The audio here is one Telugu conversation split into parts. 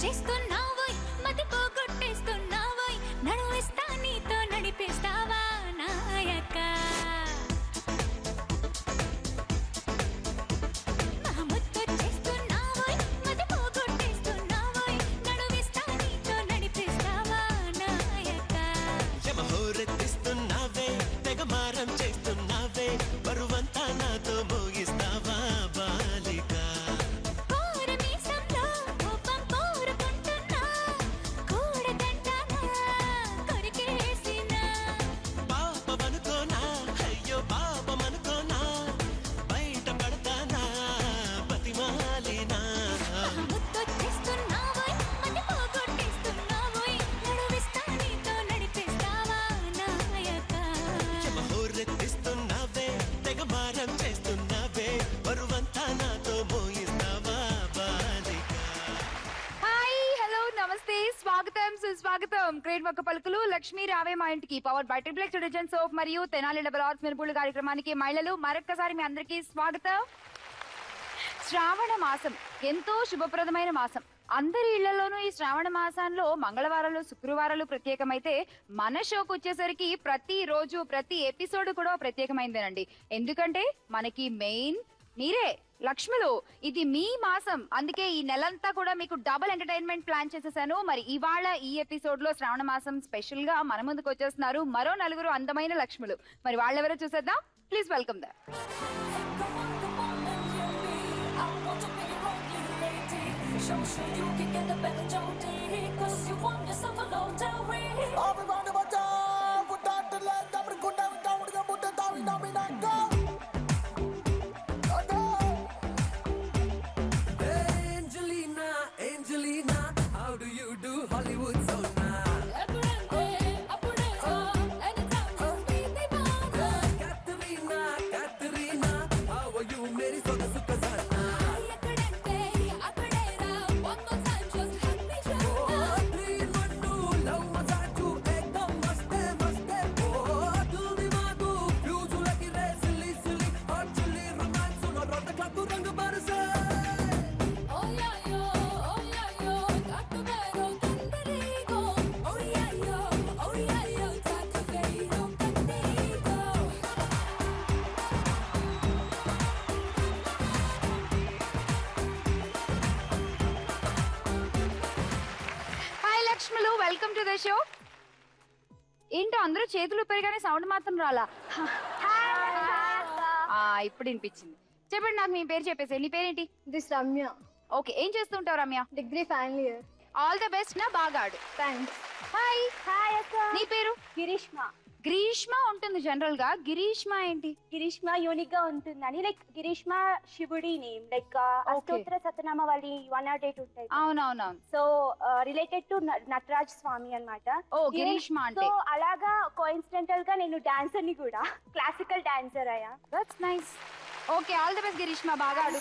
చేస్తున్నావోయ్ మతి పోగొట్టేస్తున్నావోయ్ నడువేస్తా నీతో నడిపేస్తావా నాయక మహముద్దొచ్చేస్తున్నావోయ్ మతి పోగొట్టేస్తున్నావోయ్ నడువేస్తా నీతో నడిపేస్తావా నాయక యమహోరెత్తిస్తున్నావే తెగమారం చేస్తున్నావే బరువంతా నాతో మోగిస్తావా బాలిక కోరమీసంలో కోపం కోరుకుంటున్నా కూడదంటానా కొరికేసినా పాపమనుకోనా అయ్యో పాపమనుకోనా బయట పడతానా బతిమాలినా ముద్దొచ్చేస్తున్నావోయ్ మతి పోగొట్టేస్తున్నావోయ్ నడువిస్తా నీతో నడిపేస్తావా నాయక యమహోరెత్తిస్తున్నావే తెగమారం చేస్తున్నావే బరువంతా నాతో మోగిస్తావా బాలిక హాయ్ హలో నమస్తే స్వాగతం సుస్వాగతం క్రేట్ మొక్క పలుకులు లక్ష్మీ రావే మా ఇంటికి power by triplex detergent soap మరియు తెనాలి డబల్ ఆర్ట్స్ మిరపూలు కార్యక్రమానికి మహిళలు మరొక్కసారి మీ అందరికీ స్వాగతం. శ్రావణ మాసం ఎంతో శుభప్రదమైన మాసం. అందరి ఇళ్లలోనూ ఈ శ్రావణ మాసంలో మంగళవారాలు శుక్రవారాలు ప్రత్యేకమైతే మన షోకి వచ్చేసరికి ప్రతి రోజు ప్రతి ఎపిసోడ్ కూడా ప్రత్యేకమైందేనండి. ఎందుకంటే మనకి మెయిన్ మీరే లక్ష్ములు. ఇది మీ మాసం, అందుకే ఈ నెలంతా కూడా మీకు డబుల్ ఎంటర్టైన్మెంట్ ప్లాన్ చేసేసాను. మరి ఇవాళ ఈ ఎపిసోడ్ లో శ్రావణ మాసం స్పెషల్ గా మన ముందుకు వచ్చేస్తున్నారు మరో నలుగురు అందమైన లక్ష్ములు. మరి వాళ్ళెవరో చూసేద్దాం. Please welcome the Angelina, how do you do Hollywood so now? Katerina, how are you मेरी सोना सुकसाना? love मजा तू एकदम मस्ते मस्ते oh दिल दिमागू फ्यूज लगी रे सिली सिली और चिली रोमांस सुनो रोड क्लब रंग बरसे హాయ్ లక్ష్ములు, వెల్కమ్ టు ద షో. ఏంటో అందరూ చేతులు పెరిగానే సౌండ్ మాత్రం రాలా. ఇప్పుడు వినిపించింది. చెప్పండి, నాకు మీ పేరు చెప్పేసి. నీ పేరేంటి? దిస్ రమ్య, ఓకే, ఏం చేస్తుంటావు Ramya? Degree final year. All the best నా, బాగా ఆడు. థ్యాంక్స్. హాయ్. హాయ్ అక్క. నీ పేరు? గిరీష్మ. గ్రీష్మ ఉంటుంది జనరల్ గా, గిరీష్మ ఏంటి? గిరీష్మ యూనిక్ గా ఉంటుందని, లైక్ గిరీష్మ శివుడి నేమ్, లైక్ అష్టోత్తర సతనామావళి 108 ఉంటాయి. అవునవునవును. సో రిలేటెడ్ టు నటరాజ్ స్వామి అన్నమాట. ఓ, గిరీష్మ అంటే. సో అలాగా కోఇన్సిడెంటల్ గా నేను డాన్సర్ ని కూడా, క్లాసికల్ డాన్సర్ అయ్యా. That's nice. Okay, all the best Grishma, బాగా ఆడు.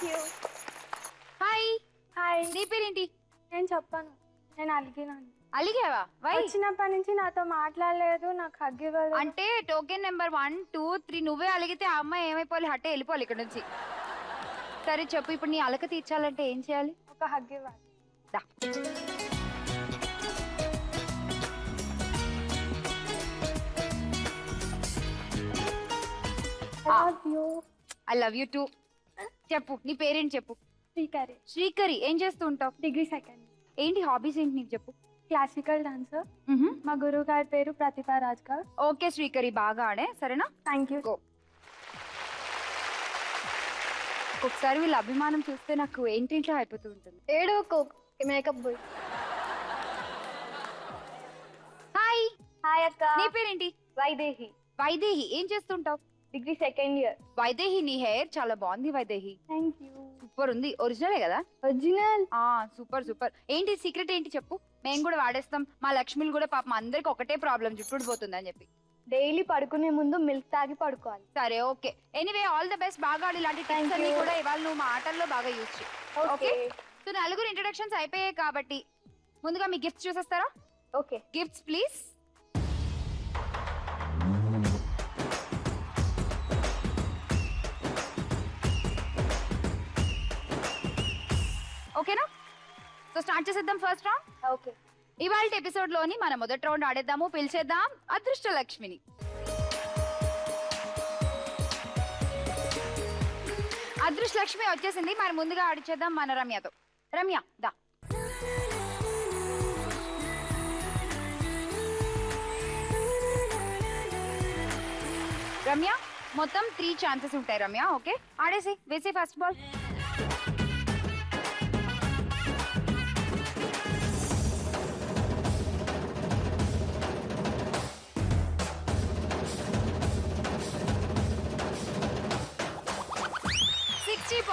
హాయ్. హాయ్. నీ పేరేంటి? నేను చెప్పాను, నేను అలిగినాను. అలిగావా? వై? వచ్చినప్పటి నుంచి నాతో మాట్లాడలేదు, నాకు హగ్ ఇవ్వలేదు. అంటే టోకెన్ నెంబర్ 1 2 3 నువ్వే అలిగితే ఆ అమ్మాయి ఏమైపోవాలి, హట్టే వెళ్ళిపోవాలి ఇక్కడ నుంచి. సరే చెప్పు, ఇప్పుడు నీ అలక తీర్చాలంటే ఏం చేయాలి? ఒక హగ్ ఇవ్వాలి. దా. I love you too. చెప్పు, నీ పేరేంటి చెప్పు. శ్రీకరి. శ్రీకరి, ఏం చేస్తూ ఉంటావు? Degree second. ఏంటి హాబీస్ ఏంటి నీకు చెప్పు. Classical dancer. మా గురువు గారి పేరు ప్రతిభా రాజ్ గారు. ఓకే శ్రీకరి, బాగా ఆడే, సరేనా? Thank you. ఒకసారి వీళ్ళ అభిమానం చూస్తే నాకు ఏంటింట్లో అయిపోతూ ఉంటుంది. ఏడు మేకప్ బాయ్. హాయ్. హాయ్ అక్క. నీ పేరేంటి? వైదేహి. వైదేహి, ఏం చేస్తుంటావు? Degree second year. వైదేహి, నీ హెయిర్ చాలా బాగుంది వైదేహి. Thank you. సూపర్ ఉంది. ఒరిజినలే కదా? ఒరిజినల్. Super super. ఏంటి సీక్రెట్ ఏంటి చెప్పు, మేము కూడా వాడేస్తాం. మా లక్ష్మిలు కూడా పాపం అందరికి ఒకటే ప్రాబ్లం, జుట్టుడు పోతుంది అని చెప్పి. డైలీ పడుకునే ముందు మిల్క్ తాగి పడుకోవాలి. సరే okay. Anyway all the best, బాగా ఆడు. ఇలాంటి టిప్స్ అన్ని కూడా ఇవాళ నువ్వు మా ఆటల్లో బాగా యూజ్ చేయి. ఓకే. సో నలుగురు ఇంట్రడక్షన్స్ అయిపోయాయి కాబట్టి ముందుగా మీ గిఫ్ట్స్ చూసేస్తారా? ఓకే. Gifts please. ఓకేనా? సో స్టార్ట్ చేసేద్దాం ఫస్ట్ రౌండ్. ఓకే. ఇవాళ ఎపిసోడ్ లోని మన మొదటి రౌండ్ ఆడేద్దాము. పిలిచేద్దాం అదృష్ట లక్ష్మిని. అదృష్ట లక్ష్మి వచ్చేసింది. మరి ముందుగా ఆడిచేద్దాం మన రమ్యతో. రమ్య దా. రమ్య మొత్తం 3 ఛాన్సెస్ ఉంటాయి రమ్య. ఓకే ఆడేసి వేసి ఫస్ట్ బాల్.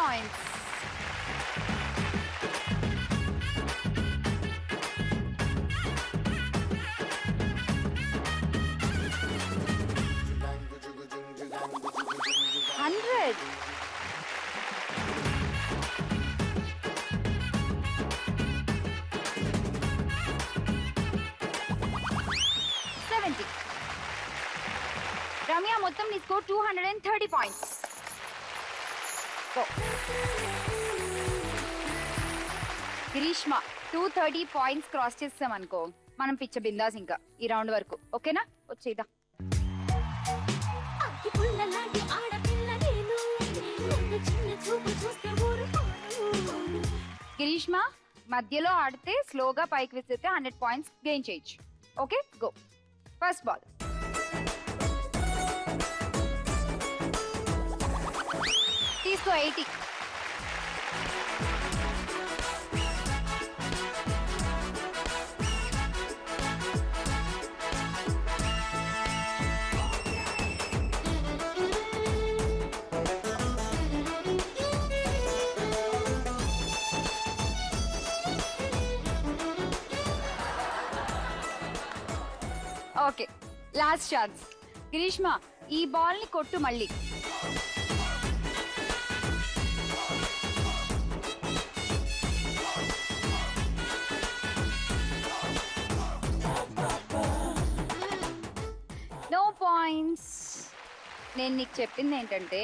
points. $100. $70. Ramya మొత్తం నీ score 230 points. Go. Greeshma 230 points cross చేస్తాం అనుకో మనం పిచ్చ బిందాస్ ఇంకా ఈ రౌండ్ వరకు. ఓకేనా? వచ్చేదా. గ్రీష్మ మధ్యలో ఆడితే స్లోగా పైకి విసిరితే 100 points గెయిన్ చేయొచ్చు. Okay go. First ball. తీసుకో 80. Okay last chance. గ్రీష్మ ఈ బాల్ ని కొట్టు మళ్ళీ. No points. నేను నీకు చెప్పింది ఏంటంటే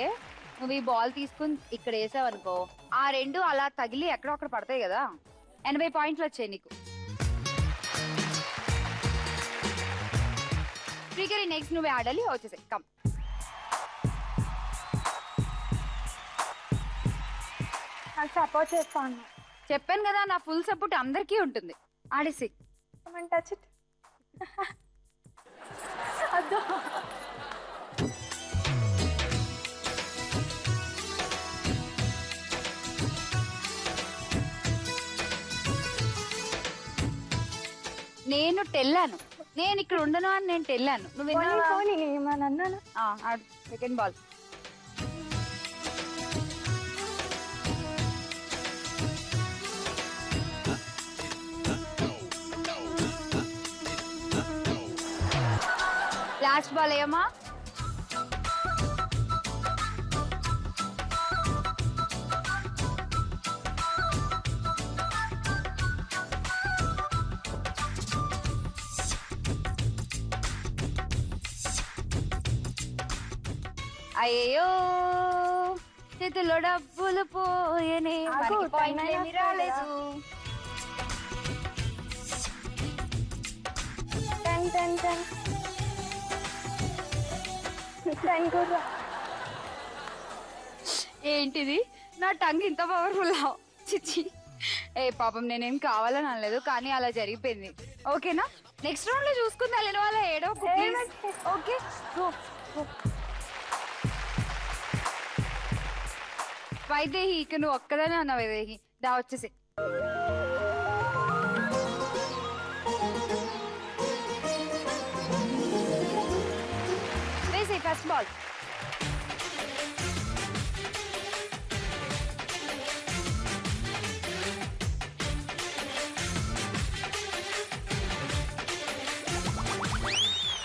నువ్వు ఈ బాల్ తీసుకుని ఇక్కడ వేసావు అనుకో ఆ రెండు అలా తగిలి ఎక్కడో అక్కడ పడతాయి కదా. 80 points వచ్చాయి నీకు. శ్రీకరి నెక్స్ట్ నువ్వే ఆడాలి. వచ్చేసాయి కమ్. సపోర్ట్ చేస్తాను. చెప్పాను కదా నా ఫుల్ సపోర్ట్ అందరికీ ఉంటుంది. ఆడేసి. Touch it. అదో నేను టెల్లాను. నేను ఇక్కడ ఉండను అని నేను టెల్లాను. నువ్వు అన్నాను. Second ball. లాస్ట్ బాల్ ఏమా? అయ్యో చేతిలో డబ్బులు పోయనే మనకి పాయింట్ ఏమీ రాలేదు. 10 ఏంటిది నా టంగ్ ఇంత పవర్ఫుల్? చిచ్చి. ఏ పాపం నేనేం కావాలని అనలేదు కానీ అలా జరిగిపోయింది. ఓకేనా? నెక్స్ట్ రౌండ్ లో చూసుకుందా లేని వాళ్ళ ఏడో. ఓకే వైదేహి ఇక నువ్వు ఒక్కదానే అన్నావు. వైదేహి దా వచ్చేసి. వేసే first ball.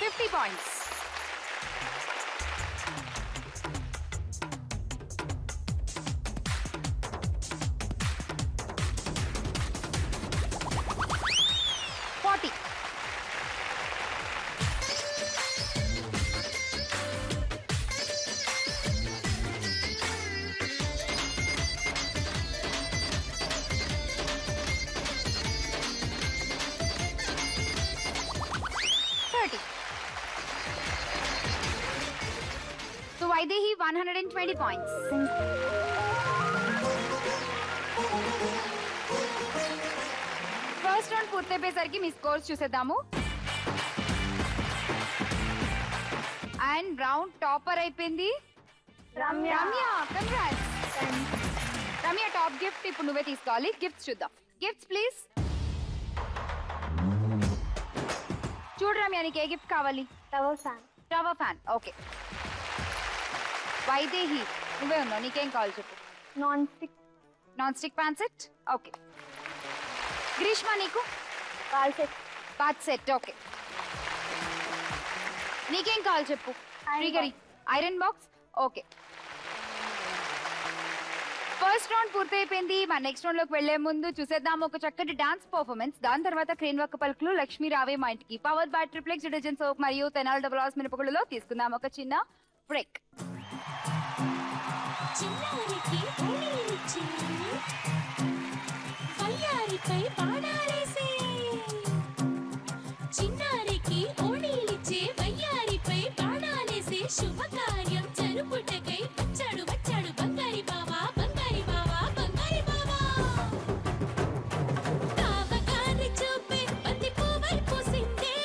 $50 points. $40. 120 points. First round పూర్తయిపోయేసరికి మీ స్కోర్స్ చూసేద్దాము. అండ్ రౌండ్ టాపర్ అయిపోయింది Ramya. Ramya. Congrats Ramya. Top gift ఇప్పుడు నువ్వే తీసుకోవాలి. గిఫ్ట్స్ చూద్దాం. Gifts please. చూడు రమ్య, నీకు ఏ గిఫ్ట్ కావాలి? Tower fan. Tower fan. Okay. Vaidehi నువ్వే ఉన్నావు, నీకేం కావాలి చెప్పు. Non stick. Non stick pan set. Okay. Grishma నీకు? కాల్ సెట్. పాత్ సెట్. ఓకే. నీకేం కావాలి చెప్పు. Srikari iron box. Okay. First round పూర్తయిపోయింది. మన నెక్స్ట్ రౌండ్ లోకి వెళ్లే ముందు చూసేద్దాం ఒక చక్కటి డాన్స్ పర్ఫార్మెన్స్. దాని తర్వాత క్రేన్ వక్క పలుకులు లక్ష్మీ రావే మా ఇంటికి powered by triplex detergent soap మరియు తెనాలి డబుల్ ఆర్స్ మినపగుళ్ళలో తీసుకుందాం ఒక చిన్న బ్రేక్. చిన్నారికి ఓణీలిచ్చి వయ్యారిపై బాణాలేసే చిన్నారికి ఓణీలిచ్చే వయ్యారిపై బాణాలేసే శుభకార్యం జరుపుటకై వచ్చాడు వచ్చాడు బంగారి బావా బంగారి బావా బంగారి బావా బావగారి చూపే బంతి పువ్వై పూసిందే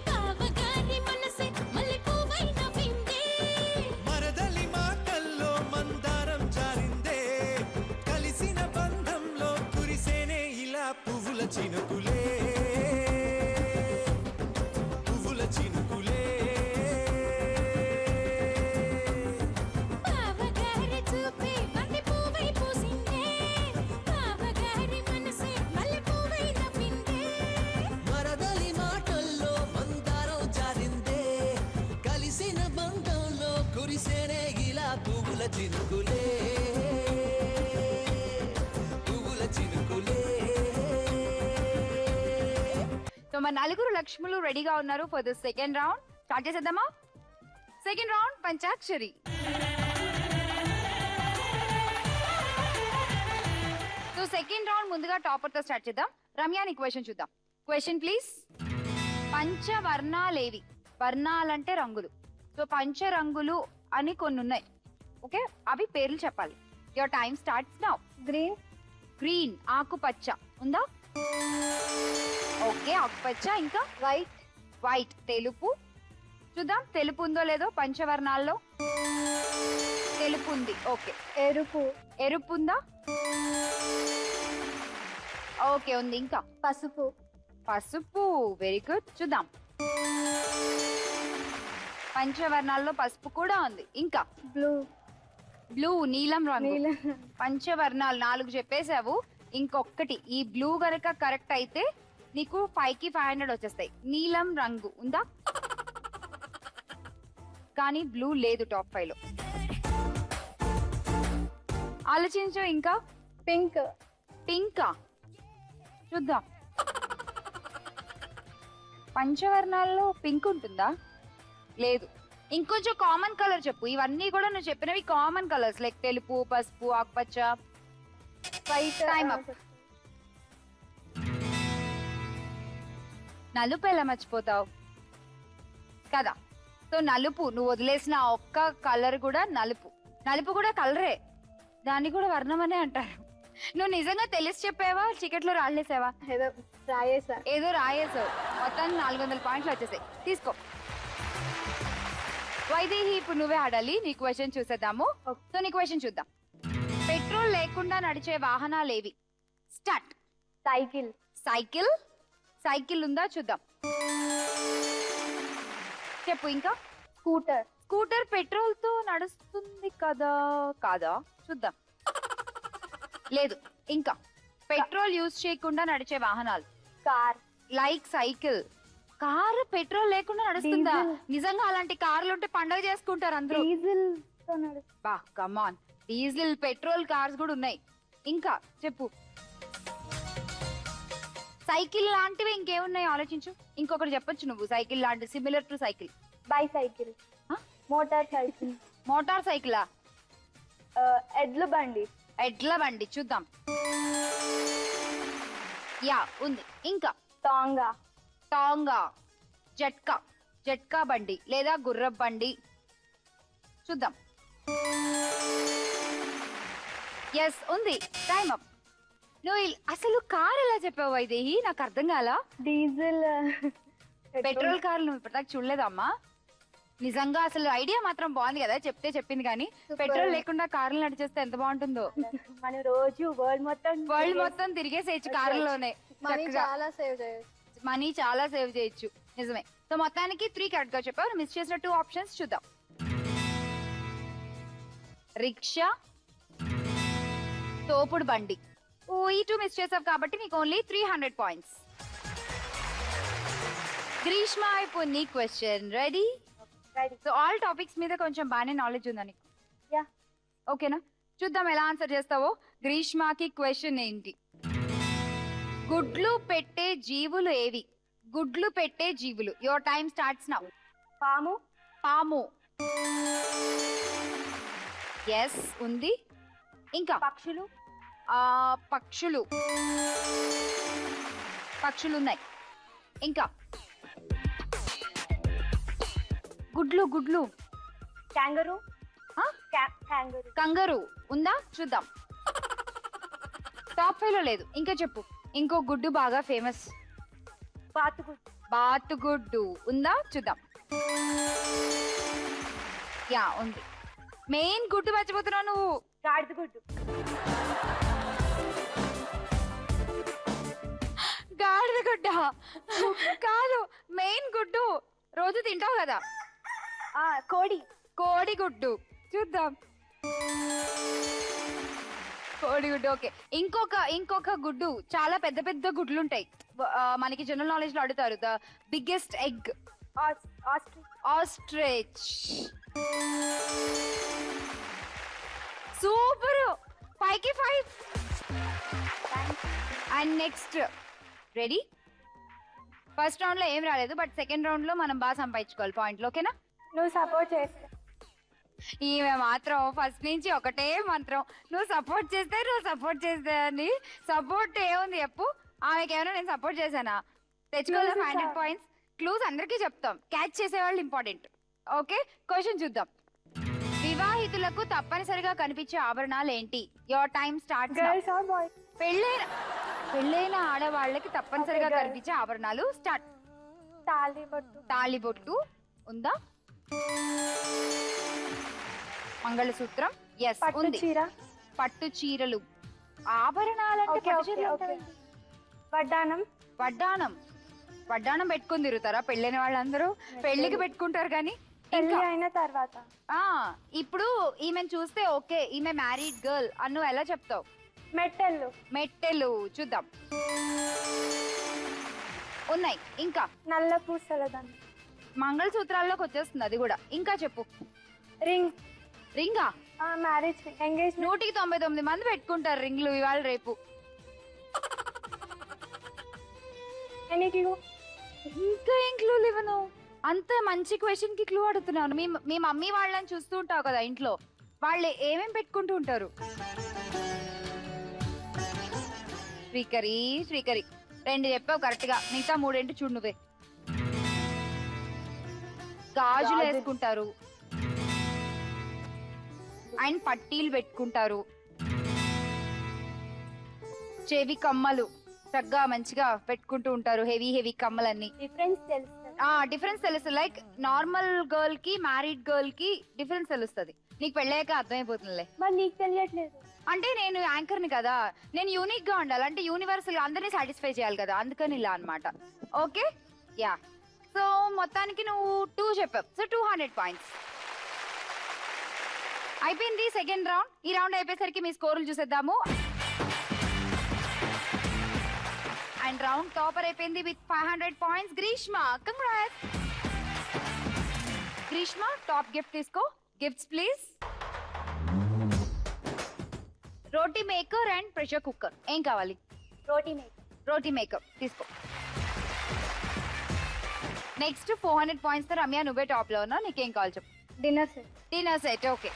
బావగారి మనసే మల్లె పువ్వై నవ్విందే మరదలి మాటల్లో మందారం జారిందే కలిసిన బంధంలో కురిసేనే ఇలా పువ్వుల చినుకులే పువ్వుల చినుకులే బావగారి చూపే బంతి పువ్వై పూసిందే బావగారి మనసే మల్లె పువ్వై నవ్విందే మరదలి మాటల్లో మందారం జారిందే కలిసిన బంధంలో కురిసేనే ఇలా పువ్వుల చినుకులే పువ్వుల చినుకులే. సో మన నలుగురు లక్ష్ములు రెడీగా ఉన్నారు for the second round. Start చేసేద్దామా? Second round Panchakshari. So second round ముందుగా టాపర్ తో స్టార్ట్ చేద్దాం. రమ్య నీ క్వశ్చన్ చూద్దాం. Question please. పంచవర్ణాలేవి? వర్ణాలంటే రంగులు. సో పంచరంగులు అని కొన్ని ఉన్నాయి. ఓకే, అవి పేర్లు చెప్పాలి. Your time starts now. Green. Green ఆకుపచ్చ ఉందా? ఓకే, ఆకుపచ్చ. ఇంకా వైట్. వైట్. తెలుపు. చూద్దాం తెలుపు ఉందో లేదో పంచవర్ణాల్లో. తెలుపు ఉంది. ఓకే. ఎరుపు. ఎరుపు ఉందా? ఓకే ఉంది. ఇంకా పసుపు. పసుపు. Very good. చూద్దాం పంచవర్ణాల్లో పసుపు కూడా ఉంది. ఇంకా బ్లూ. బ్లూ నీలం రంగు. నీలం. పంచవర్ణాలు 4 చెప్పేశావు. ఇంకొకటి ఈ బ్లూ గనక కరెక్ట్ అయితే నీకు 5కి 500 వచ్చేస్తాయి. నీలం రంగు ఉందా? కానీ బ్లూ లేదు టాప్ 5 లో. ఆలోచించు. ఇంకా పింక్. పింకా? చూద్దాం. పంచవర్ణాల్లో పింక్ ఉంటుందా? లేదు. ఇంకొంచెం కామన్ కలర్ చెప్పు. ఇవన్నీ కూడా నువ్వు చెప్పినవి కామన్ కలర్స్ లైక్ తెలుపు, పసుపు, ఆకుపచ్చ. వైట్. Time up. నలుపు ఎలా మర్చిపోతావు కదా? సో నలుపు నువ్వు వదిలేసిన ఒక్క కలర్ కూడా నలుపు. నలుపు కూడా కలరే, దాన్ని కూడా వర్ణం అనే అంటారు. నువ్వు నిజంగా తెలిసి చెప్పావా చీకట్లో రాళ్ళేసావా? ఏదో రాయేసా. ఏదో రాయేసావు. మొత్తాన్ని 400 పాయింట్లు వచ్చేసాయి. తీసుకో. వైదేహి ఇప్పుడు నువ్వే ఆడాలి. నీ క్వశ్చన్ చూసేద్దాము. సో నీ క్వశ్చన్ చూద్దాం. పెట్రోల్ లేకుండా నడిచే వాహనాలు ఏవి? స్టార్ట్. సైకిల్. సైకిల్. సైకిల్ ఉందా? చూద్దాం. చెప్పు. ఇంకా స్కూటర్. స్కూటర్ పెట్రోల్ తో నడుస్తుంది కదా? కాదా? చూద్దాం. లేదు. ఇంకా పెట్రోల్ యూజ్ చేయకుండా నడిచే వాహనాలు. Car. Like cycle. Car petrol లేకుండా నడుస్తుందా? డీజిల్. నిజంగా అలాంటి కార్లు ఉంటే పండగ చేసుకుంటారు అందరూ. డీజిల్ తో బా కమాన్. డీజిల్ పెట్రోల్ కార్స్ కూడా ఉన్నాయి. ఇంకా చెప్పు. సైకిల్ లాంటివి ఇంకేమున్నాయి ఆలోచించు. ఇంకొకటి చెప్పొచ్చు నువ్వు. సైకిల్ లాంటి similar to cycle. Bicycle. Motorcycle. Motorcycle సైకిలా? ఎడ్ల బండి. ఎడ్ల బండి. చూద్దాం. యా ఉంది. ఇంకా టాంగా. టాంగా. జట్కా. జట్కా బండి లేదా గుర్రపు బండి. చూద్దాం. ఎస్ ఉంది. Time up. నువ్వు అసలు కార్ ఎలా చెప్పావు వైదేహి? నాకు అర్థం కాలా. డీజిల్ పెట్రోల్ కార్లు నువ్వు ఇప్పటిదాకా చూడలేదమ్మా. నిజంగా అసలు ఐడియా మాత్రం బాగుంది కదా, చెప్పింది కానీ పెట్రోల్ లేకుండా కార్లు నడిచేస్తే ఎంత బాగుంటుందో. మనం రోజు వరల్డ్ మొత్తం తిరిగేసేయచ్చు కార్లోనే. మనీ చాలా సేవ్ చేయొచ్చు. నిజమే. సో మొత్తానికి 3 కరెక్ట్ గా చెప్పావు. మిస్ చేసిన 2 ఆప్షన్స్ చూద్దాం. రిక్షా, తోపుడు బండి. ఈ 2 మిస్ చేసావు కాబట్టి నీకు ఓన్లీ 300 పాయింట్స్. గ్రీష్మ, ఇప్పుడు నీ question ready? So all topics మీద కొంచెం బాగానే నాలెడ్జ్ ఉందా నీకు? యా. ఓకేనా? చూద్దాం ఎలా ఆన్సర్ చేస్తావో. గ్రీష్మకి క్వశ్చన్ ఏంటి? గుడ్లు పెట్టే జీవులు ఏవి? గుడ్లు పెట్టే జీవులు. Your time starts now. పాము. ఎస్ ఉంది. ఇంకా పక్షులు ఉన్నాయి. ఇంకా గుడ్లు. కంగరు ఉందా? చూద్దాం. టాప్ 5 లో లేదు. ఇంకా చెప్పు. ఇంకో గుడ్డు బాగా ఫేమస్. బాతుగుడ్డు ఉందా? చూద్దాం. యా ఉంది. మెయిన్ గుడ్డు మర్చిపోతున్నావు నువ్వు. గాడిద గుడ్డ కాదు, మెయిన్ గుడ్డు. రోజు తింటావు కదా. కోడి గుడ్డు. చూద్దాం. కోడిగుడ్డు. ఓకే. ఇంకొక గుడ్డు. చాలా పెద్ద గుడ్లు ఉంటాయి. మనకి జనరల్ నాలెడ్జ్ లో అడుగుతారు. The biggest egg. Ostrich. Super. 5కి 5. And next ready? First round లో ఏం రాలేదు, బట్ సెకండ్ రౌండ్ లో మనం బాగా సంపాదించుకోవాలి పాయింట్లు. ఓకేనా? నువ్వు సపోర్ట్ చేస్తా. ఈమె మాత్రం ఫస్ట్ నుంచి ఒకటే మంత్రం, నువ్వు సపోర్ట్ చేస్తే అని. సపోర్ట్ ఏముంది చెప్పు? ఆమెకి ఏమైనా నేను సపోర్ట్ చేశానా? తెచ్చుకోవాలి 500 పాయింట్స్. క్లూస్ అందరికీ చెప్తాం. క్యాచ్ చేసేవాళ్ళు ఇంపార్టెంట్. ఓకే, క్వశ్చన్ చూద్దాం. వివాహితులకు తప్పనిసరిగా కనిపించే ఆభరణాలు ఏంటి? Your time start. పెళ్ళైన ఆడవాళ్ళకి తప్పనిసరిగా కనిపించే ఆభరణాలు. స్టార్ట్. తాళిబొట్టు ఉందా? మంగళసూత్రం. ఎస్ ఉంది. పట్టు చీరలు. ఆభరణాలంటే వడ్డానం పెట్టుకుని తిరుగుతారా పెళ్ళైన వాళ్ళందరూ? పెళ్లికి పెట్టుకుంటారు కానీ అయిన తర్వాత. ఇప్పుడు ఈమెను చూస్తే ఓకే ఈమె మ్యారీడ్ గర్ల్ అని నువ్వు ఎలా చెప్తావు? మెట్టెలు. చూద్దాం. ఉన్నాయి. ఇంకా నల్ల పూసలదండ. మంగళసూత్రాల్లోకి వచ్చేస్తుంది అది కూడా. ఇంకా చెప్పు. రింగా? Marriage engagement. 199 మంది పెట్టుకుంటారు రింగ్లు ఇవాళ రేపు. ఇంకా ఏం క్లూ లేవను? అంత మంచి క్వశ్చన్ కి క్లూ అడుగుతున్నాను. మీ మమ్మీ వాళ్ళని చూస్తూ ఉంటావు కదా ఇంట్లో, వాళ్ళు ఏమేం పెట్టుకుంటూ ఉంటారు? శ్రీకరి 2 చెప్పావు కరెక్ట్ గా. మిగతా 3 చూడు నువ్వే. గాజులు వేసుకుంటారు అండ్ పట్టీలు పెట్టుకుంటారు. చెవి కమ్మలు చక్కగా మంచిగా పెట్టుకుంటూ ఉంటారు. హెవీ కమ్మలన్నీ. డిఫరెన్స్ తెలుసు. లైక్ నార్మల్ గర్ల్ కి మ్యారీడ్ గర్ల్ కి డిఫరెన్స్ తెలుస్తుంది. నీకు పెళ్ళాక అర్థమైపోతుందిలే. మరి నీకు తెలియట్లేదు అంటే నేను యాంకర్ ని కదా, నేను యూనిక్ గా ఉండాలి. అంటే యూనివర్సల్ గా అందరినీ సాటిస్ఫై చేయాలి కదా, అందుకని ఇలా అన్నమాట. ఓకే. యా. సో మొత్తానికి నువ్వు 2 చెప్పావు. So 200 points. అయిపోయింది సెకండ్ రౌండ్. ఈ రౌండ్ అయిపోయేసరికి మీ స్కోర్లు చూసేద్దాము. అండ్ రౌండ్ టాపర్ అయిపోయింది with 500 points Greeshma. Congrats Greeshma. Top gift తీసుకో. Gifts please. Roti maker and pressure cooker. ఏం కావాలి? రోటీ మేకర్ తీసుకో. నెక్స్ట్ 400 పాయింట్స్ తో రమ్య నువ్వే టాప్ లో ఉన్నావు. నీకేం కావాలి చెప్పు? Dinner set. ఓకే.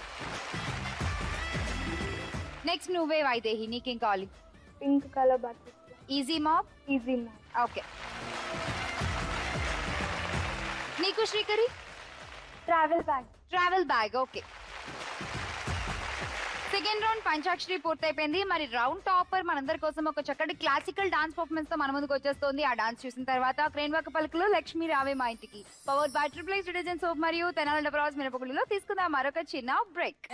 నెక్స్ట్ నువ్వే వైదేహి, నీకేం కావాలి? Pink colour bucket. Easy mop. Okay. నీకు Srikari? Travel bag. Okay. Second round Panchakshari పూర్తయిపోయింది. మరి రౌండ్ టాపర్ మనందరి కోసం ఒక చక్కటి క్లాసికల్ డాన్స్ పర్ఫార్మెన్స్ తో మన ముందుకు వచ్చేస్తుంది. ఆ డాన్స్ చూసిన తర్వాత క్రేన్ వర్క్ పలుకులు లక్ష్మి రావే మా ఇంటికి powered by triple X detergent soap మరియు తెనాలి డబల్ ఆర్స్ మిరపగుళ్ళలో తీసుకుందాం మరొక చిన్న బ్రేక్.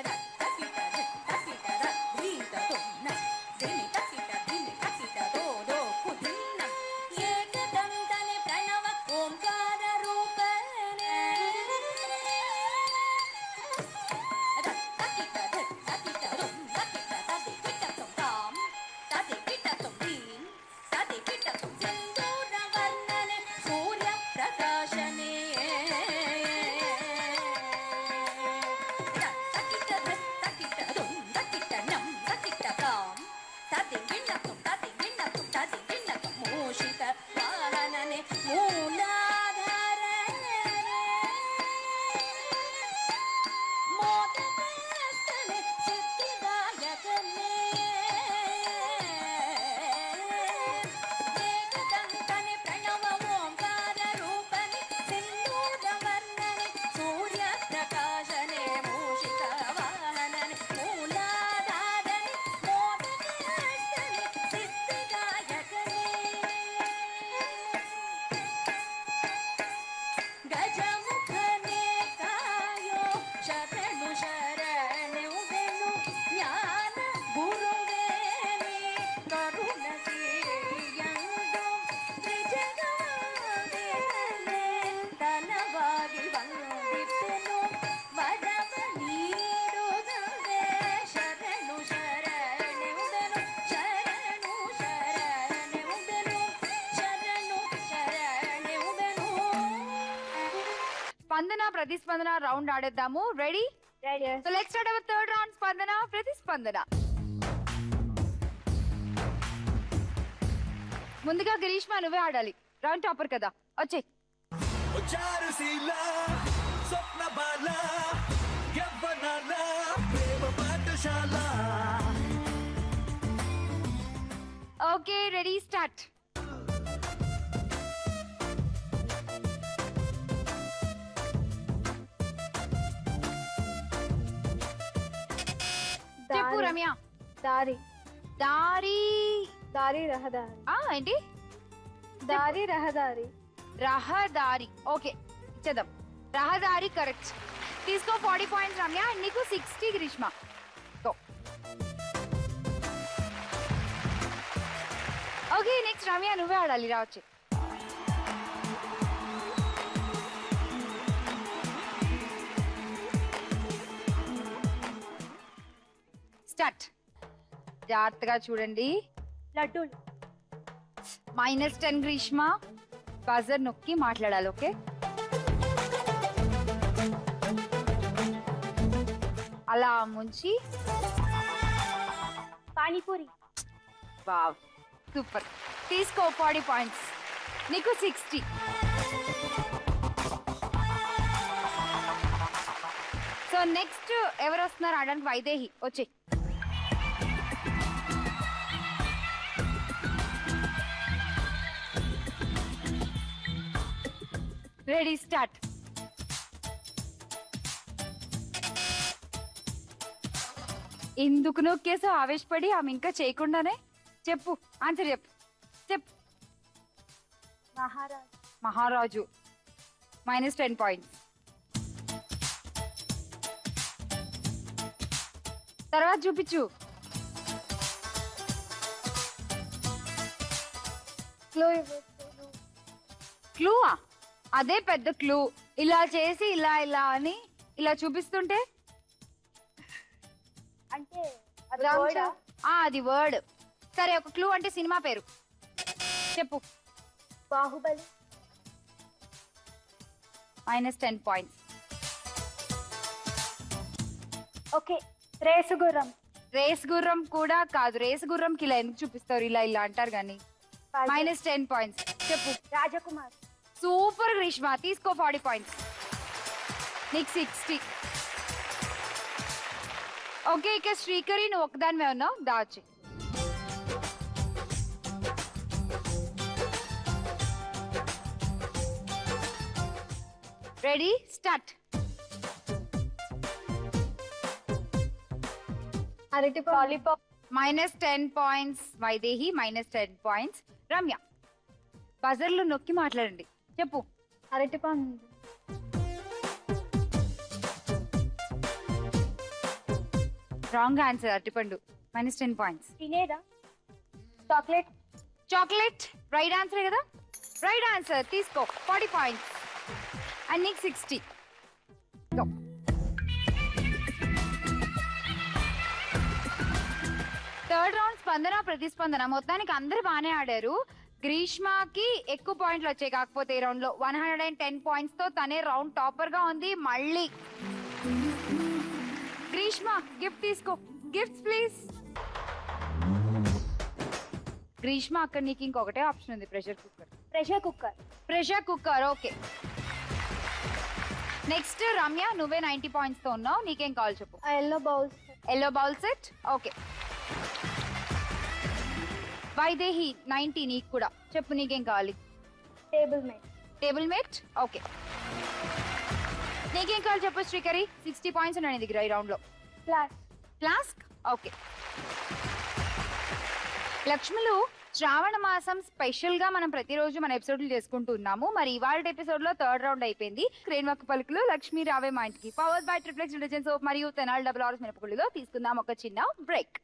స్పందన ప్రతిస్పందన రౌండ్ ఆడేద్దాము. Ready? So let's start our third round. స్పందన ప్రతిస్పందన. ముందుగా గిరీష్మా నువ్వే ఆడాలి, రౌండ్ టాపర్ కదా. వచ్చే చారుశీల స్వప్న బాల యవ్వనాల ప్రేమ పాఠశాల. Okay ready start. చెప్పు రమ్య. దారి దారి దారి రహదారి. ఏంటి? దారి రహదారి. రహదారి. ఓకే ఇచ్చేద్దాం. రహదారి కరెక్ట్. తీసుకో 40 పాయింట్స్ రమ్య. నీకు 60 గ్రీష్మ. ఓకే నెక్స్ట్ రమ్య నువ్వే ఆడాలి. రావచ్చు. స్టార్ట్. జాగ్రత్తగా చూడండి. లడ్డూలు. -10 గ్రీష్మ. బజర్ నొక్కి మాట్లాడాలి. ఓకే అలా ముంచి. పానీపూరి. Wow super. తీసుకో 40 పాయింట్స్. నీకు 60. సో నెక్స్ట్ ఎవరు వస్తున్నారు ఆడడానికి? వైదేహి వచ్చే. Ready start. ఎందుకు నొక్కేసో ఆవేశపడి ఆమె ఇంకా చేయకుండానే. చెప్పు ఆన్సర్ చెప్పు. చెప్పు. మహారాజ్. మహారాజు. -10 పాయింట్స్. తర్వాత చూపించు. క్లూవా? అదే పెద్ద క్లూ. ఇలా చేసి ఇలా ఇలా అని ఇలా చూపిస్తుంటే అంటే అది వర్డ్. సరే ఒక క్లూ అంటే సినిమా పేరు చెప్పు. Baahubali. -10 points. Okay Race Gurram. Race గుర్రం కూడా కాదు. రేస్ గుర్రంకి ఇలా ఎందుకు చూపిస్తారు? ఇలా ఇలా అంటారు కానీ. -10 పాయింట్స్. చెప్పు. రాజకుమార్. సూపర్ గ్రీష్మ. తీసుకో 40 పాయింట్స్. నీకు 60. ఓకే ఇక శ్రీకరి నువ్వు ఒకదానివే ఉన్నావు. దాచి. Ready start. Lollipop. -10 points Vaidehi, -10 points Ramya. బజర్లు నొక్కి మాట్లాడండి. చెప్పు. అరటిపండు. Wrong answer. అరటిపండు. -10 పాయింట్స్. తినేదా? చాక్లెట్. చాక్లెట్ రైట్ ఆన్సర్ కదా. రైట్ ఆన్సర్ తీసుకో 40 పాయింట్స్ అండ్ నీకు 60. థర్డ్ రౌండ్ స్పందన ప్రతిస్పందన. మొత్తానికి అందరు బాగానే ఆడారు. గ్రీష్మకి ఎక్కువ పాయింట్లు వచ్చాయి. కాకపోతే ఈ రౌండ్ లో 110 పాయింట్స్ తో తనే రౌండ్ టాపర్ గా ఉంది. మళ్ళీ గ్రీష్మ గిఫ్ట్ తీసుకో. Gifts please. గ్రీష్మ అక్కడ నీకు ఇంకొకటే ఆప్షన్ ఉంది. Pressure cooker. Okay. Next Ramya, నువ్వే 90 పాయింట్స్ తో ఉన్నావు. నీకేం కావాలి చెప్పు. Yellow bowl set. Okay. Vaidehi 90. నీకు కూడా చెప్పు, నీకేం కావాలి. Table mat. ఓకే. నీకేం కావాలి చెప్పు శ్రీకరి. 60 పాయింట్స్ ఉన్నాయి నీ దగ్గర ఈ రౌండ్ లో. ఫ్లాస్క్. ఓకే. లక్ష్ములు, శ్రావణ మాసం స్పెషల్ గా మనం ప్రతిరోజు మన ఎపిసోడ్లు చేసుకుంటూ ఉన్నాము. మరి ఇవాళ ఎపిసోడ్ లో థర్డ్ రౌండ్ అయిపోయింది. క్రేన్వక్క పలుకులు లక్ష్మీ రావే మా ఇంటికి powered by triplex detergent soap మరియు తెనాలి డబుల్ ఆర్స్ మినపగుళ్ళులో తీసుకుందాం ఒక చిన్న బ్రేక్.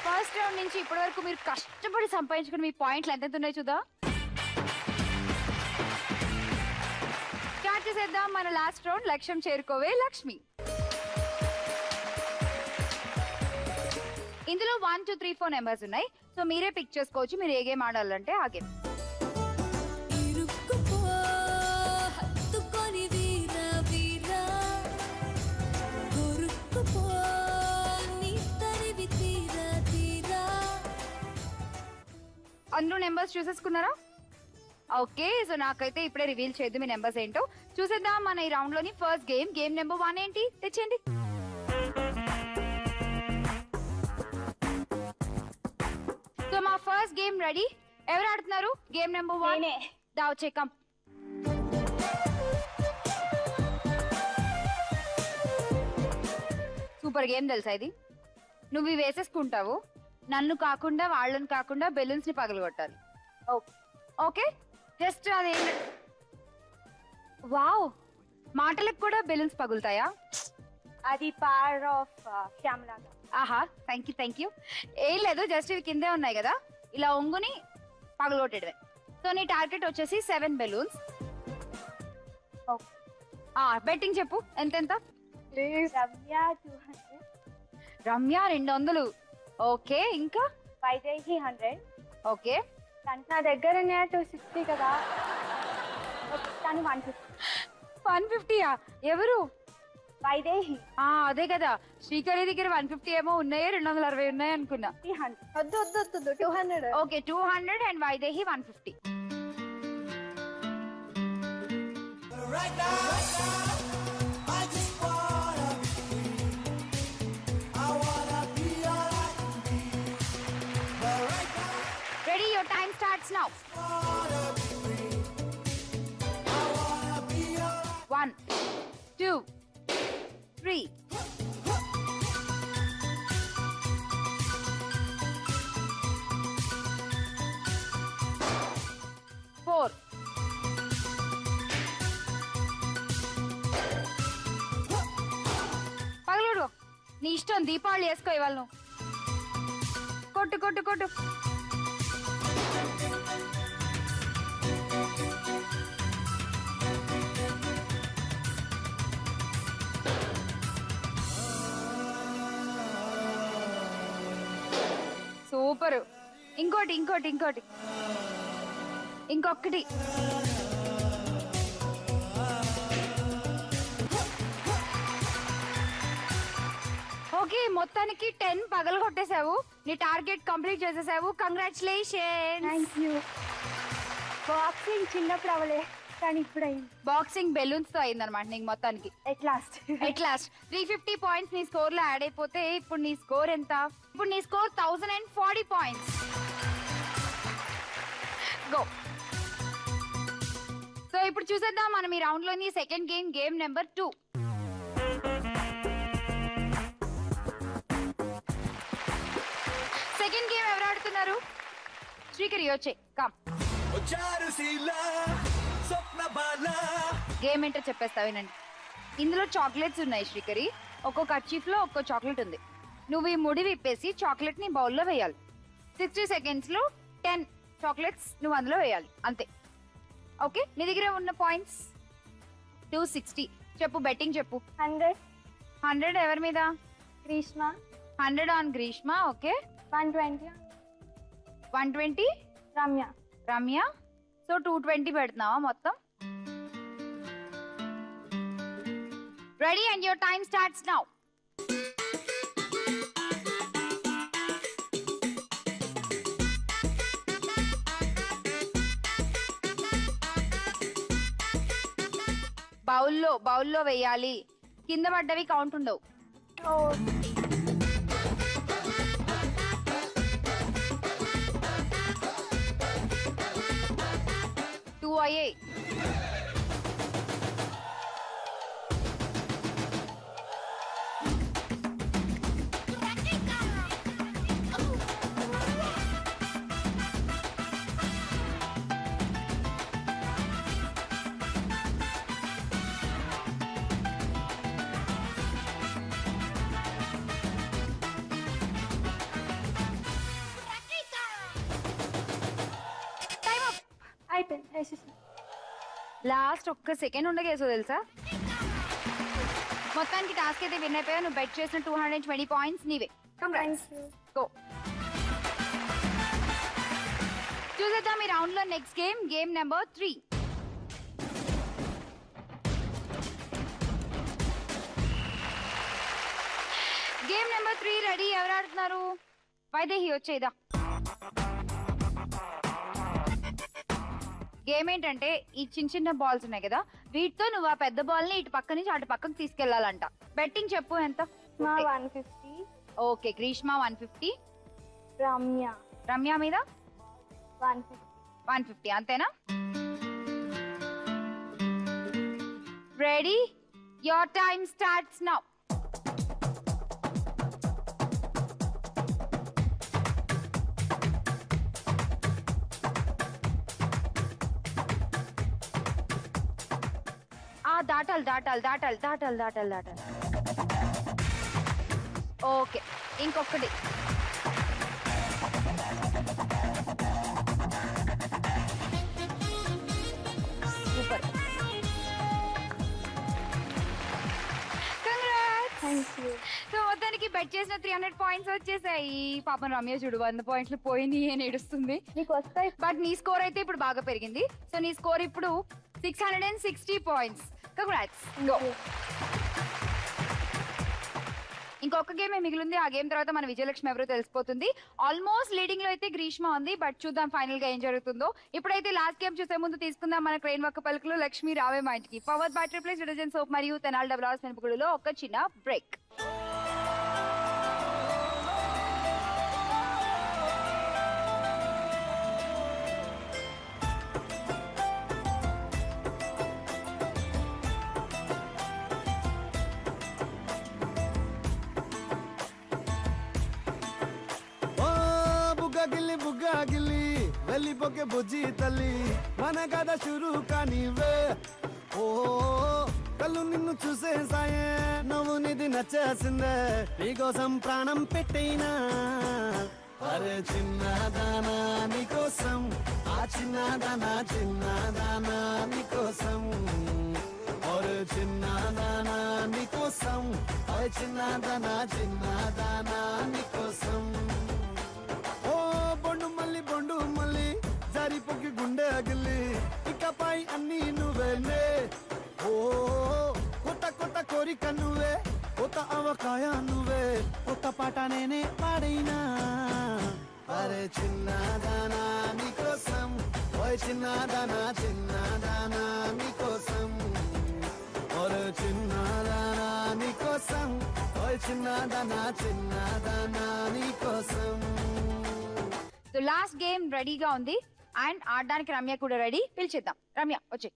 ఫస్ట్ రౌండ్ నుంచి ఇప్పటి వరకు మీరు కష్టపడి సంపాదించుకుని మీ పాయింట్లు ఎంత ఉన్నాయి చూద్దాం. స్టార్ట్ చేసేద్దాం మన లాస్ట్ రౌండ్. లక్ష్యం చేరుకోవే లక్ష్మి. ఇందులో 1, 2, 3, 4 నెంబర్స్ ఉన్నాయి. సో మీరే పిక్ చేసుకోవచ్చు మీరు ఏ గేమ్ ఆడాలంటే ఆ గేమ్. అందరూ నెంబర్స్ చూసేసుకున్నారా? ఓకే. సో నాకైతే ఇప్పుడే రివీల్ చేయద్దు మీ నెంబర్స్ ఏంటో. చూసేద్దాం మన ఈ రౌండ్ లోని ఫస్ట్ గేమ్. గేమ్ నెంబర్ 1 ఏంటి తెచ్చండి. సో మా ఫస్ట్ గేమ్ రెడీ. ఎవరు ఆడుతున్నారు గేమ్ నెంబర్ 1? దావ్ చెకం. సూపర్ గేమ్ తెలుసా ఇది. నువ్వు ఇవి వేసేసుకుంటావు. నన్ను కాకుండా వాళ్ళని కాకుండా బెలూన్స్ ని పగలగొట్టాలి. ఓకే. జస్ట్ అది వావ్, మాటలకు కూడా బెలూన్స్ పగులుతాయా? అది పవర్ ఆఫ్ శ్యామలా. ఆహా, థ్యాంక్ యూ. ఏం లేదు, జస్ట్ ఇవి కిందే ఉన్నాయి కదా, ఇలా ఒంగుని పగలగొట్టేయడమే. సో నీ టార్గెట్ వచ్చేసి 7 బెలూన్స్. బెట్టింగ్ చెప్పు ఎంతెంత. రమ్య 200. ఓకే. ఇంకా వైదేహి 100. ఓకే. నా దగ్గర 260 కదా, తను 150. ఎవరు? వైదేహి. అదే కదా, శ్రీకరి దగ్గర 150 ఏమో ఉన్నాయి, 260 ఉన్నాయి అనుకున్నా. 200. Okay, 200 and Vaidehi 150. Right now, I just wanna be free. I wanna be alright. starts now. 1, 2, 3. 4. పగలుడు నీ ఇష్టం దీపావళి వేసుకో ఇవాళ నువ్వు. కొట్టు కొట్టు కొట్టు. సూపర్. ఇంకోటి ఇంకోటి ఇంకోటి ఇంకొకటి. ఓకే, మొత్తానికి 10 పగలు కొట్టేశావు. నీ టార్గెట్ కంప్లీట్ చేసేసావు. కంగ్రాచులేషన్. Thank you. బాక్సింగ్ చిన్నప్పుడు అవలే కానీ ఇప్పుడు అయింది. బాక్సింగ్ బెలూన్స్ తో అయిందనమాట నీకు మొత్తానికి. ఎట్ లాస్ట్ 350 పాయింట్స్ నీ స్కోర్ లో యాడ్ అయిపోతే ఇప్పుడు నీ స్కోర్ ఎంత? ఇప్పుడు నీ స్కోర్ 1040 పాయింట్స్. గో. సో ఇప్పుడు చూసేద్దాం మనం ఈ రౌండ్ లోని second game, game number 2. Second game ఎవరు ఆడుతున్నారు? శ్రీకరి వచ్చే కమ్. గేమ్ ఏంటో చెప్పేస్తా వినండి. ఇందులో చాక్లెట్స్ ఉన్నాయి శ్రీకరి. ఒక్కో కర్చీఫ్ లో ఒక్కో చాక్లెట్ ఉంది. నువ్వు ఈ ముడి విప్పేసి చాక్లెట్ ని బౌల్లో వేయాలి. 60 seconds లో 10 చాక్లెట్స్ నువ్వు అందులో వేయాలి, అంతే. ఓకే, నీ దగ్గర ఉన్న పాయింట్స్ 260. చెప్పు, బెట్టింగ్ చెప్పు. 100 ఎవరి మీద? Greeshma. 100 on Greeshma. Okay. 120 Ramya. Ramya. So 220 పెడుతున్నావా మొత్తం? Ready and your time starts now. బౌల్లో వేయాలి. కింద పడ్డవి కౌంట్ ఉండవు. 2 అయ్యాయి. లాస్ట్ ఒక్క సెకండ్ ఉండగేసో తెలుసా? మొత్తానికి టాస్క్ అయితే విన్ అయిపోయా. నువ్వు బెట్ చేసిన 220 పాయింట్స్ నీవే. గో. చూసేద్దాం ఈ రౌండ్ లో next game, game number 3. Game number 3 ready. ఎవరు ఆడుతున్నారు? వైదేహి వచ్చేదా. గేమ్ ఏంటంటే ఈ చిన్న చిన్న బాల్స్ ఉన్నాయి కదా, వీటితో నువ్వు ఆ పెద్ద బాల్ ని ఇటు పక్క నుంచి అటు పక్కకు తీసుకెళ్లాలంట. బెట్టింగ్ చెప్పు ఎంత? 150. ఓకే, గ్రీష్మ 150. రమ్య మీద 150. అంతేనా? Ready, your time starts now. దాటాలి. ఓకే, ఇంకొకటి. సూపర్. సో మొత్తానికి బెట్ చేసిన 300 పాయింట్స్ వచ్చేసాయి. పాపం రమ్య చూడు 100 పాయింట్లు పోయినాయి అని ఏడుస్తుంది. నీకు వస్తాయి. బట్ నీ స్కోర్ అయితే ఇప్పుడు బాగా పెరిగింది. సో నీ స్కోర్ ఇప్పుడు 660 పాయింట్స్. కంగ్రాట్స్. ఇంకొక గేమ్ మిగిలింది. ఆ గేమ్ తర్వాత మన విజయలక్ష్మి ఎవరో తెలిసిపోతుంది. ఆల్మోస్ట్ లీడింగ్ లో అయితే గ్రీష్మ ఉంది. బట్ చూద్దాం ఫైనల్ గా ఏం జరుగుతుందో. ఇప్పుడైతే లాస్ట్ గేమ్ చూసే ముందు తీసుకుందాం మన క్రెయిన్ వక్క పలుకులు లక్ష్మి రావే మా ఇంటికి power by triplex detergent soap మరియు తెనాలి డబుల్ ఆర్స్ మినపగుళ్ళలో ఒక చిన్న బ్రేక్. ఓకే బుజ్జి తల్లి మన కథ షురు కానివే ఓ కళ్ళు నిన్ను చూసేసాయే నువ్వు నిధి నచ్చేసిందే నీకోసం ప్రాణం పెట్టైనా అరే చిన్నదానా నీకోసం ఆ చిన్నదానా చిన్నదానా నీకోసం ఒరే చిన్నదానా నీకోసం ఆ చిన్నదానా చిన్నదానా నీకోసం ఓ బొండు మళ్ళీ జారిపోకి గుండె అగిలి ఇకపై అన్ని నువ్వేనే ఓ కొత్త కోరిక నువ్వే కొత్త అవకాయ నువ్వే కొత్త పాట నేనే పాడైనా అరే చిన్నదానా నీకోసం ఓయ్ చిన్నదానా చిన్నదానా నీకోసం ఒరే చిన్నదానా నీకోసం ఓయ్ చిన్నదానా చిన్నదానా నీకోసం. సో లాస్ట్ గేమ్ రెడీగా ఉంది అండ్ ఆడడానికి రమ్య కూడా రెడీ. పిలిచేద్దాం రమ్య వచ్చే.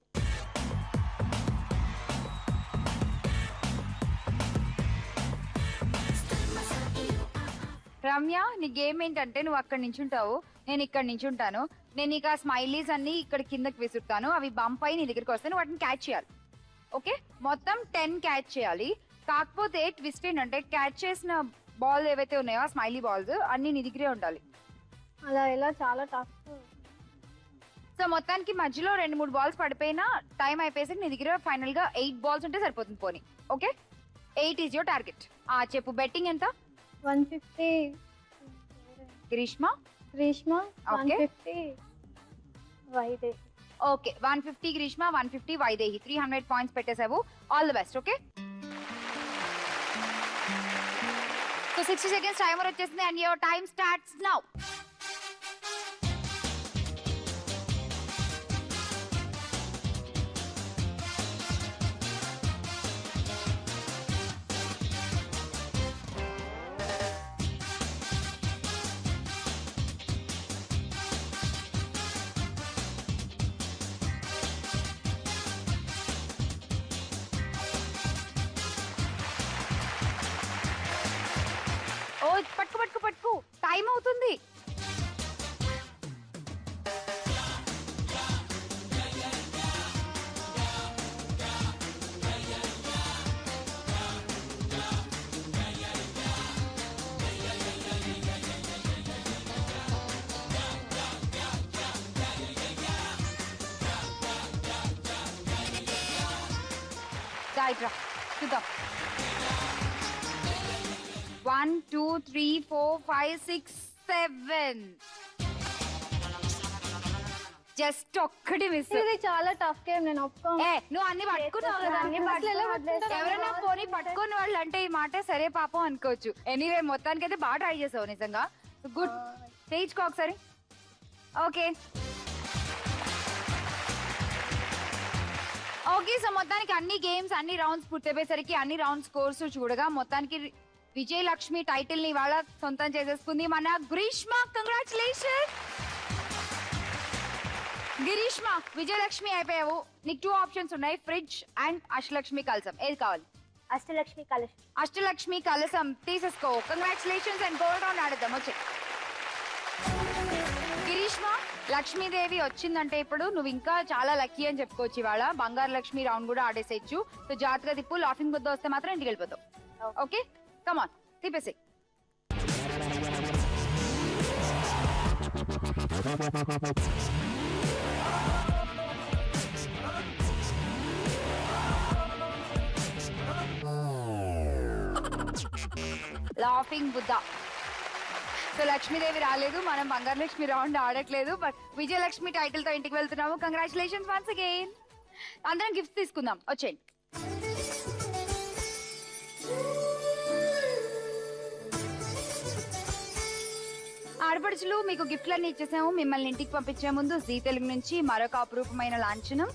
రమ్య నీ గేమ్ ఏంటంటే నువ్వు అక్కడ నించుంటావు, నేను ఇక్కడ నించుంటాను. నేను ఇక స్మైలీస్ అన్ని ఇక్కడ కిందకి విసురుతాను, అవి బంప్ అయి నీ దగ్గరికి వస్తాను, వాటిని క్యాచ్ చేయాలి. ఓకే, మొత్తం 10 క్యాచ్ చేయాలి. కాకపోతే ట్విస్ట్ ఏంటంటే క్యాచ్ చేసిన బాల్ ఏవైతే ఉన్నాయో స్మైలీ బాల్స్ అన్ని నీ దగ్గరే ఉండాలి. అలా ఎలా చాలా టఫ్. సో మొత్తానికి మధ్యలో 2-3 బాల్స్ పడిపోయినా టైం అయిపోయేసి నీ దగ్గర ఫైనల్ గా 8 బాల్స్ ఉంటే సరిపోతుంది పోనీ. Okay, 8 is your target. చెప్పు బెట్టింగ్ ఎంత? 150 Greeshma. Okay. 150 వైదే. Okay, 150 Grishma, 150 Vaidehi. 300 points పెట్టేసావు. All the best. Okay, so 60 seconds timer వచ్చేసింది and your time starts now. ఓ పట్టుకు టైం అవుతుంది. రైట్ రా చూద్దాం. 1 2 3 4 5 6 7 జస్ట్ ఒక్కటి మిస్. ఇది చాలా టఫ్ గేమ్, నేను ఒప్పుకోను. నువ్వు అన్ని పట్టుకున్నావు కదా. ఎవరైనా పోనీ పట్టుకున్న వాళ్ళు అంటే ఈ మాట సరే పాపం అనుకోవచ్చు. ఎనీవే మొత్తానికి అయితే బాగా ట్రై చేసావు నిజంగా. గుడ్, చేయించుకో ఒకసారి. ఓకే ఓకే, సో మొత్తానికి అన్ని గేమ్స్ అన్ని రౌండ్స్ పూర్తయిపోయేసరికి అన్ని రౌండ్ స్కోర్స్ చూడగా మొత్తానికి విజయలక్ష్మి టైటిల్ ని ఇవాళ సొంతం చేసేసుకుంది మన గ్రీష్మ. కంగ్రాచులేషన్ గిరీష్మ. విజయలక్ష్మి అయిపోయావు. నీకు 2 ఆప్షన్స్ ఉన్నాయి, ఫ్రిడ్జ్ అండ్ అష్టలక్ష్మి కలసం. ఏది కావాలి? అష్టలక్ష్మి కలశం. అష్టలక్ష్మి కలసం తీసేసుకో. కంగ్రాచులేషన్స్ అండ్ గోల్డ్ రౌండ్ ఆడదాం. వచ్చే గిరీష్మ, లక్ష్మీదేవి వచ్చిందంటే ఇప్పుడు నువ్వు ఇంకా చాలా లక్కీ అని చెప్పుకోవచ్చు. ఇవాళ బంగారు లక్ష్మి రౌండ్ కూడా ఆడేసేయచ్చు. సో జాగ్రత్తగా తిప్పు. లాఫింగ్ బుద్ధ వస్తే మాత్రం ఇంటికి వెళ్ళిపోతావు. ఓకే కమాన్ తిప్పేసి. లాఫింగ్ బుద్ధ. సో లక్ష్మీదేవి రాలేదు, మనం బంగారు లక్ష్మి రౌండ్ ఆడట్లేదు. బట్ విజయలక్ష్మి టైటిల్ తో ఇంటికి వెళ్తున్నాము. Congratulations once again. అందరం గిఫ్ట్స్ తీసుకుందాం. వచ్చేయండి. ఆడపడుచులు మీకు గిఫ్ట్లన్నీ ఇచ్చేసాము. మిమ్మల్ని ఇంటికి పంపించే ముందు జీ తెలుగు నుంచి మరొక అపురూపమైన లాంఛనం.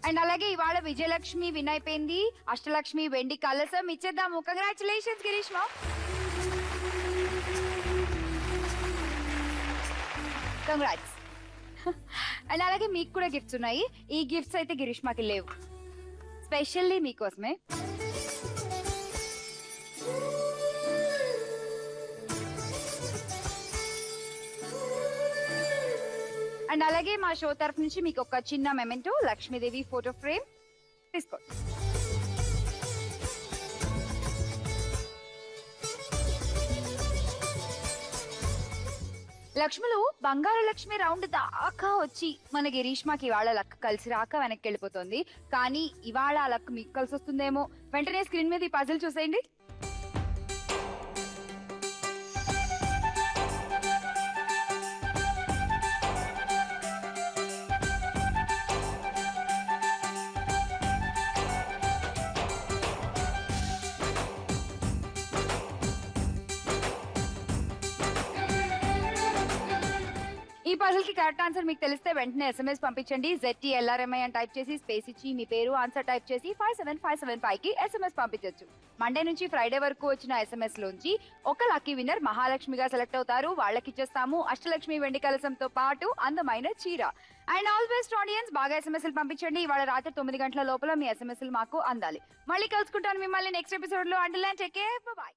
అండ్ అండ్ అలాగే ఇవాళ విజయలక్ష్మి విన్ అయిపోయింది. అష్టలక్ష్మి వెండి కలసం ఇచ్చేద్దాము. కంగ్రాచులేషన్స్ గిరీష్మా. కంగ్రాట్స్. అండ్ అలాగే మీకు కూడా గిఫ్ట్స్ ఉన్నాయి. ఈ గిఫ్ట్స్ అయితే గిరీష్మాకి లేవు, స్పెషల్లీ మీకోసమే. అండ్ అలాగే మా షో తరఫు నుంచి మీకు ఒక చిన్న మెమెంటో లక్ష్మీదేవి ఫోటో ఫ్రేమ్ తీసుకోండి. లక్ష్ములు బంగారు లక్ష్మి రౌండ్ దాకా వచ్చి మన గిరీష్మాకి ఇవాళ లక్ కలిసి రాక వెనక్కి వెళ్ళిపోతుంది. కానీ ఇవాళ లక్ మీకు కలిసి వస్తుందేమో. వెంటనే స్క్రీన్ మీద ఈ పజిల్ చూసేయండి. ఈ పజిల్ కి కరెక్ట్ ఆన్సర్ మీకు తెలిస్తే వెంటనే SMS పంపించండి. ZTLRMI అని టైప్ చేసి స్పేస్ ఇచ్చి మీ పేరు ఆన్సర్ టైప్ చేసి 57575 కి SMS పంపించొచ్చు. మండే నుంచి ఫ్రైడే వరకు వచ్చిన SMS లోంచి ఒక లక్కీ విన్నర్ మహాలక్ష్మిగా సెలెక్ట్ అవుతారు. వాళ్ళకి ఇచ్చేస్తాము అష్టలక్ష్మి వెండి కలసంతో పాటు అందమైన చీర. అండ్ ఆల్ బెస్ట్ ఆడియన్స్, బాగా SMS పంపించండి. ఇవాళ రాత్రి 9 గంటల లోపల మీ SMS మాకు అందాలి. మళ్ళీ కలుసుకుంటాను మిమ్మల్ని నెక్స్ట్ ఎపిసోడ్ లో. Until then take care, bye by.